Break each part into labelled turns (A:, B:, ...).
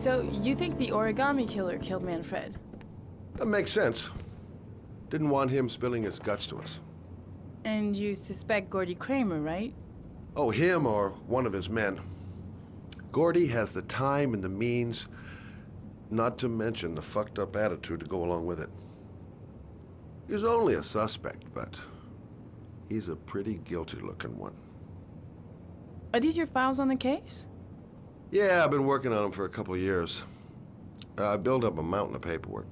A: So, you think the origami killer killed Manfred?
B: That makes sense. Didn't want him spilling his guts to us.
A: And you suspect Gordy Kramer, right?
B: Oh, him or one of his men. Gordy has the time and the means, not to mention the fucked up attitude to go along with it. He's only a suspect, but he's a pretty guilty looking one.
A: Are these your files on the case?
B: Yeah, I've been working on him for a couple of years. I built up a mountain of paperwork.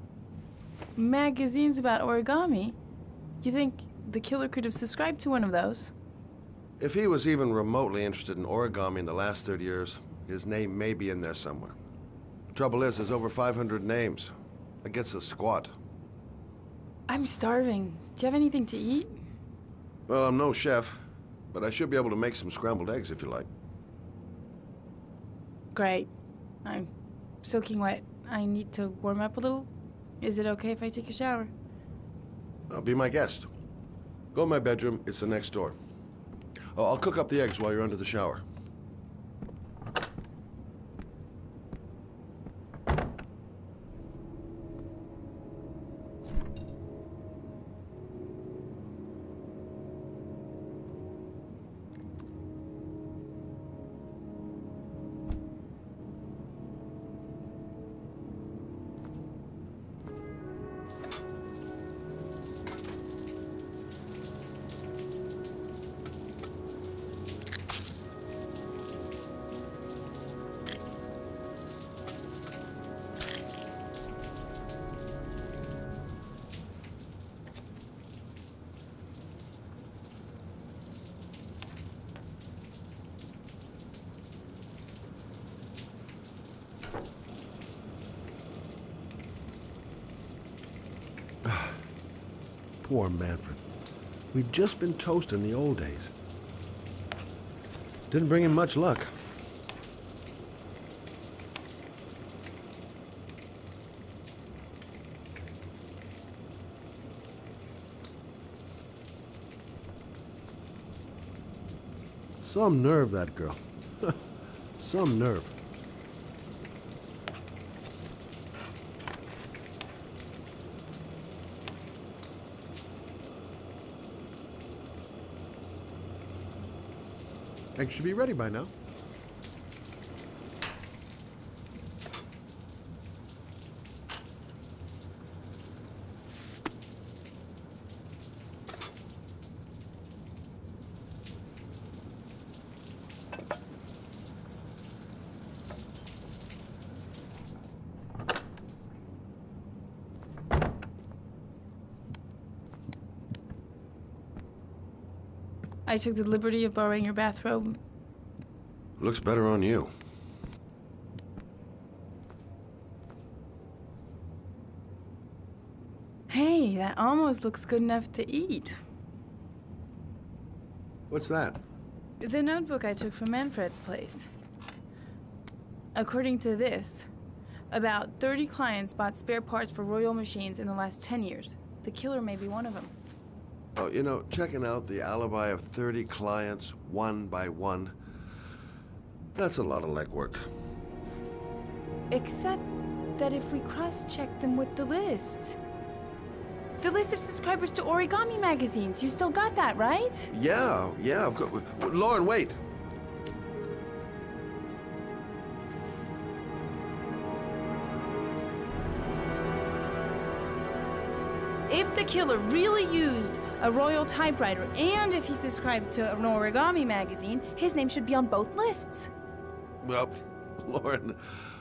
A: Magazines about origami? You think the killer could have subscribed to one of those?
B: If he was even remotely interested in origami in the last 30 years, his name may be in there somewhere. Trouble is, there's over 500 names. That gets us squat.
A: I'm starving. Do you have anything to eat?
B: Well, I'm no chef, but I should be able to make some scrambled eggs if you like.
A: Great. I'm soaking wet. I need to warm up a little. Is it okay if I take a shower?
B: Be my guest. Go in my bedroom. It's the next door. Oh, I'll cook up the eggs while you're under the shower. Poor Manfred. We'd just been toast in the old days. Didn't bring him much luck. Some nerve, that girl. Some nerve. Eggs should be ready by now.
A: I took the liberty of borrowing your bathrobe.
B: Looks better on you.
A: Hey, that almost looks good enough to eat.
B: What's that?
A: The notebook I took from Manfred's place. According to this, about 30 clients bought spare parts for Royal machines in the last 10 years. The killer may be one of them.
B: Oh, you know, checking out the alibi of 30 clients one by one, that's a lot of legwork.
A: Except that if we cross-check them with the list. The list of subscribers to origami magazines. You still got that, right?
B: Yeah, of course. Lauren, wait.
A: If the killer really used a Royal typewriter and if he subscribed to an origami magazine, his name should be on both lists.
B: Well, Lauren,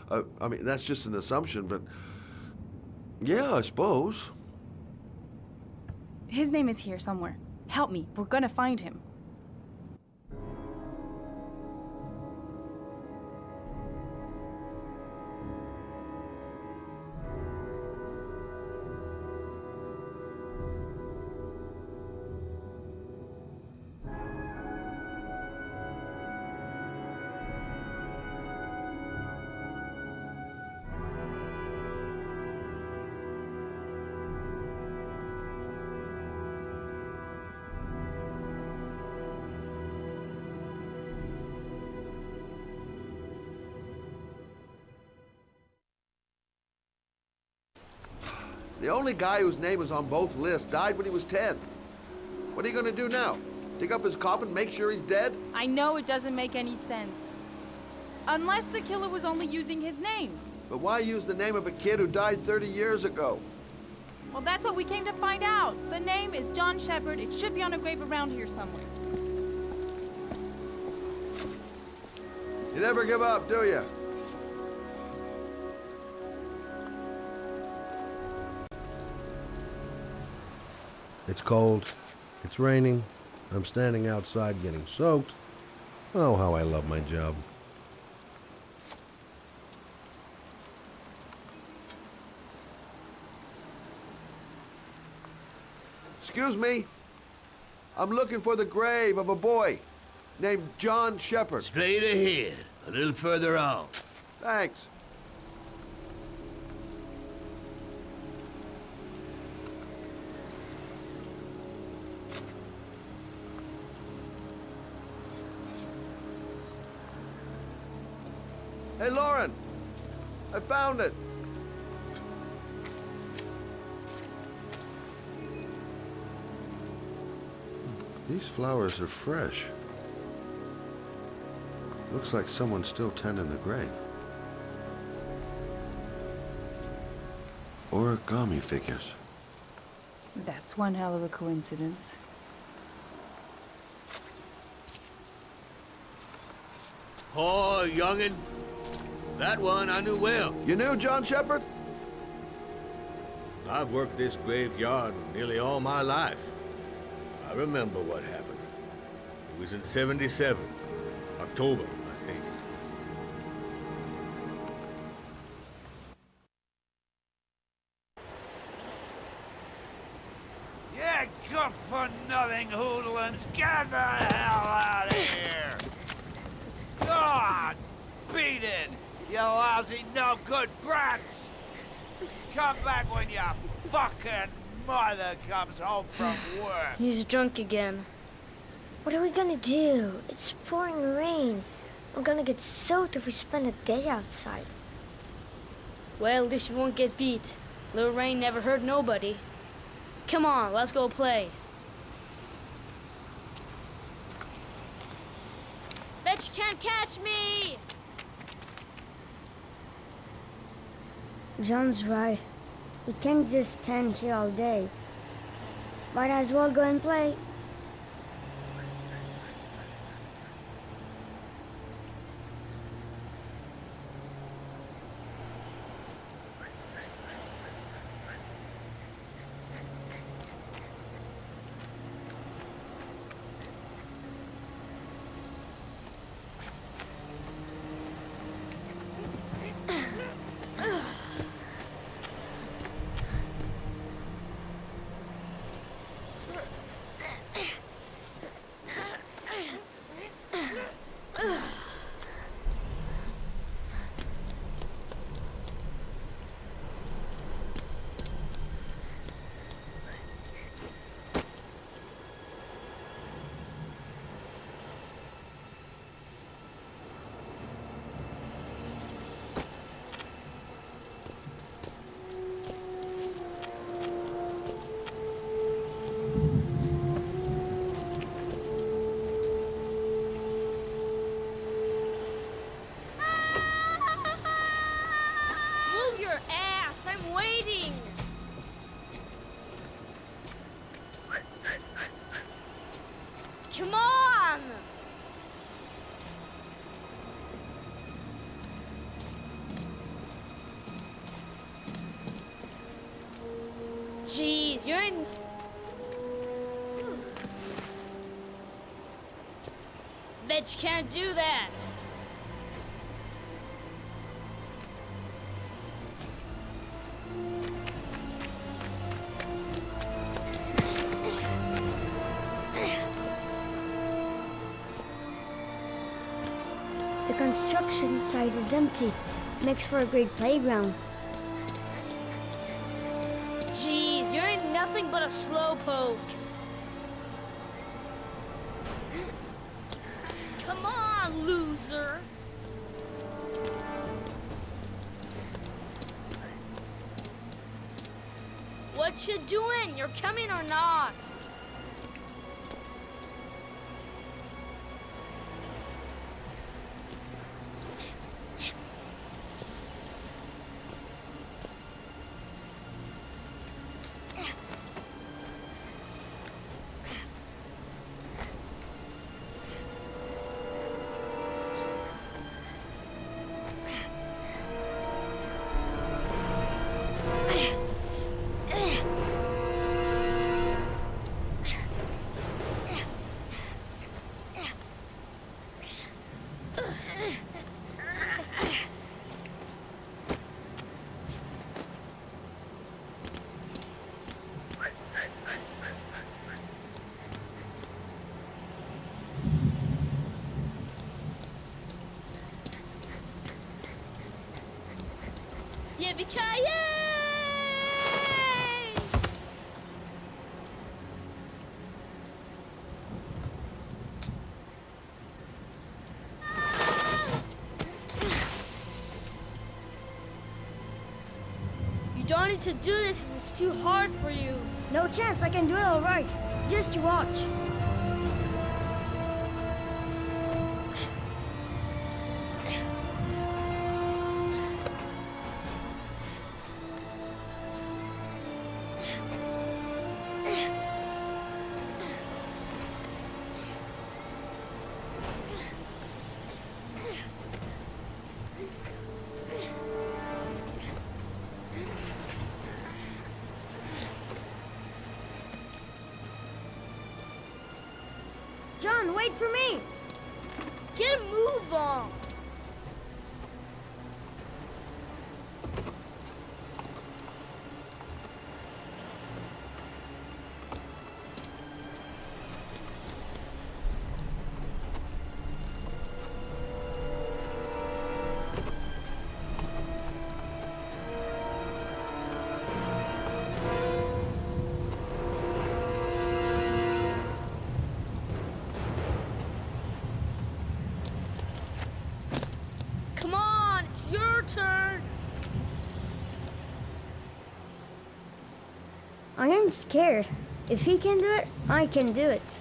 B: I mean, that's just an assumption, but yeah, I suppose.
A: His name is here somewhere. Help me. We're gonna find him.
B: The only guy whose name is on both lists died when he was 10. What are you gonna do now? Dig up his coffin, make sure he's dead?
A: I know it doesn't make any sense. Unless the killer was only using his name.
B: But why use the name of a kid who died 30 years ago?
A: Well, that's what we came to find out. The name is John Shepard. It should be on a grave around here somewhere.
B: You never give up, do you? It's cold. It's raining. I'm standing outside getting soaked. Oh, how I love my job. Excuse me. I'm looking for the grave of a boy named John Shepard.
C: Straight ahead, a little further on.
B: Thanks. Hey, Lauren, I found it. These flowers are fresh. Looks like someone's still tending the grave. Origami figures.
A: That's one hell of a coincidence.
C: Oh, youngin'. That one I knew well.
B: You knew John Shepard?
C: I've worked this graveyard nearly all my life. I remember what happened. It was in '77. October, I think.
D: Yeah, good-for-nothing hoodlums, get the hell out of here! God, beat it, you lousy no-good brats! Come back when your fucking mother comes home from work.
E: He's drunk again.
F: What are we gonna do? It's pouring rain. We're gonna get soaked if we spend a day outside.
E: Well, at least you won't get beat. Little rain never hurt nobody. Come on, let's go play. Bet you can't catch me!
F: John's right. We can't just stand here all day. Might as well go and play.
E: Come on! Jeez, you're in... Bet you can't do that.
F: The construction site is empty. Makes for a great playground.
E: Jeez, you're in nothing but a slowpoke. Come on, loser. What you doing? You're coming or not? Yippee-ki-yay! You don't need to do this if it's too hard for you.
F: No chance, I can do it all right. Just you watch. John, wait for me!
E: Get a move on! Come on, it's your turn!
F: I ain't scared. If he can do it, I can do it.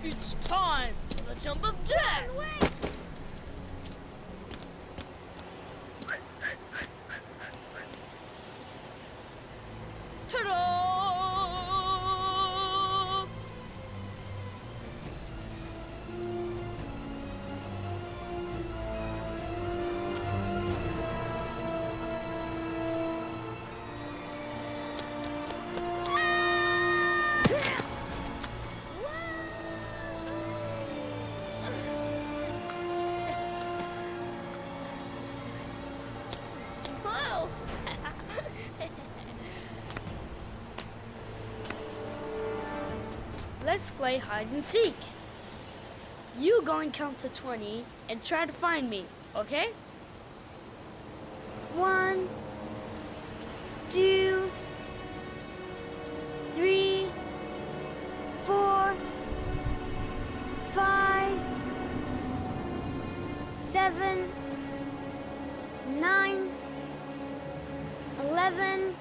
E: It's time for the jump of death! Ta-da! Whoa! Let's play hide and seek. You go and count to 20 and try to find me, okay?
F: 1, 2, 3, 4, 5, 7, 9, 11,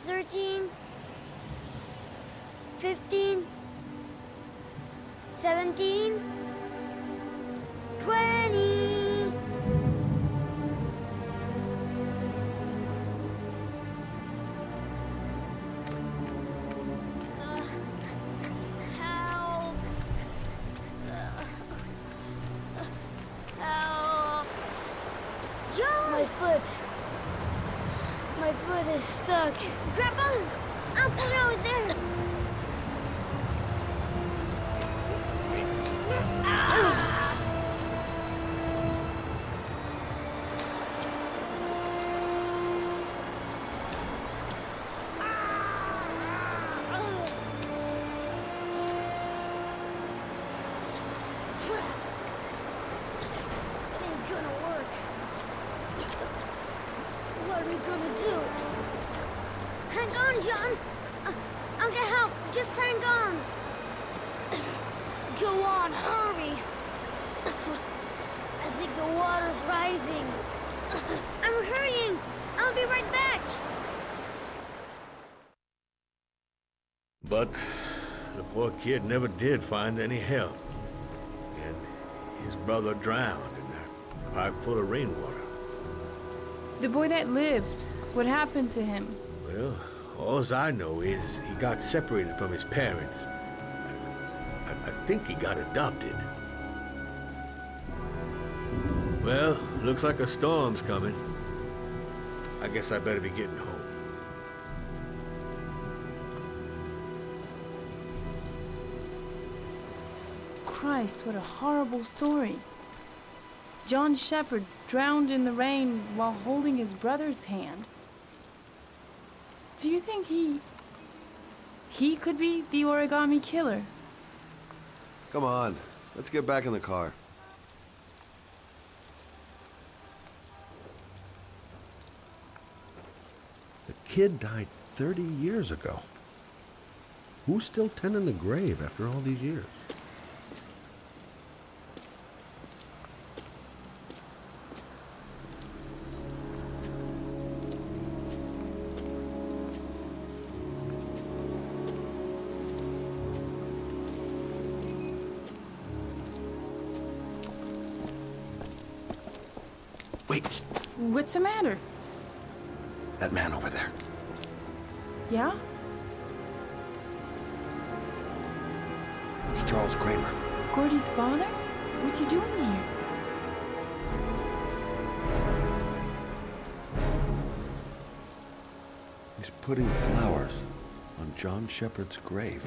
F: 13, 15, 17, 20.
E: Help! Help!
F: John!
E: My foot is stuck.
F: Grandpa, I'll put it over there.
E: It ain't gonna work. What are we gonna do?
F: Hang on, John. I'll rising. I'm hurrying. I'll be right back.
C: But the poor kid never did find any help. And his brother drowned in a pipe full of rainwater.
A: The boy that lived, what happened to him?
C: Well, all I know is he got separated from his parents. I think he got adopted. Well, looks like a storm's coming. I guess I better be getting home.
A: Christ, what a horrible story. John Shepherd drowned in the rain while holding his brother's hand. Do you think he could be the origami killer?
B: Come on, let's get back in the car. The kid died 30 years ago. Who's still tending the grave after all these years? Wait,
A: What's the matter?
B: that man over there.
A: Yeah?
B: It's Charles Kramer.
A: Gordy's father? What's he doing here?
B: He's putting flowers on John Shepherd's grave.